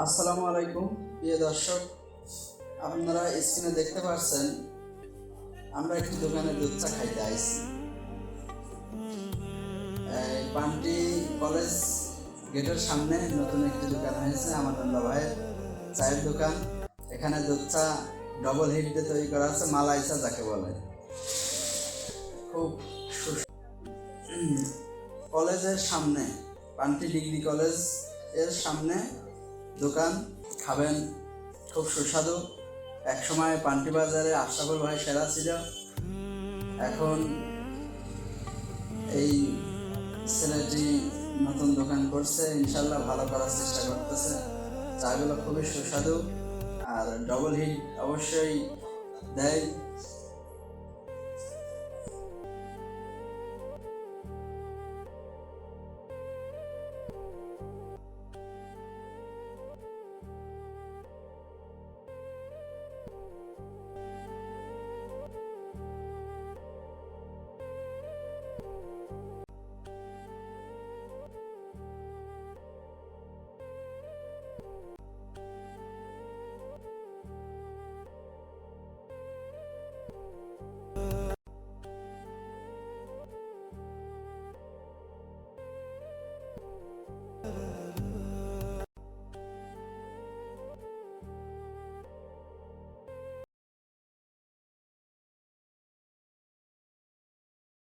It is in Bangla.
আসসালামু আলাইকুম প্রিয় দর্শক, আপনারা স্ক্রিনে দেখতে পাচ্ছেন আমরা একটি দোকানে দুধ চা খাইতে আইছি। পান্টি কলেজ গেটের সামনে নতুন একটি দোকান হয়েছে আমানুল্লাহ ভাইয়ের চায়ের দোকান। এখানে দুধ চা ডবল হিট দিয়ে তৈরি করা আছে, মালাই চা যাকে বলে। খুব কলেজের সামনে, পান্টি ডিগ্রি কলেজ এর সামনে দোকান, খাবেন খুব সুস্বাদু। একসময় পান্টি বাজারে আশরাফুল ভাই সেরা ছিল, এখন এই ছেলেটি নতুন দোকান করছে, ইনশাল্লাহ ভালো করার চেষ্টা করতেছে। চাগুলো খুবই সুস্বাদু আর ডবল হিট অবশ্যই দেয়।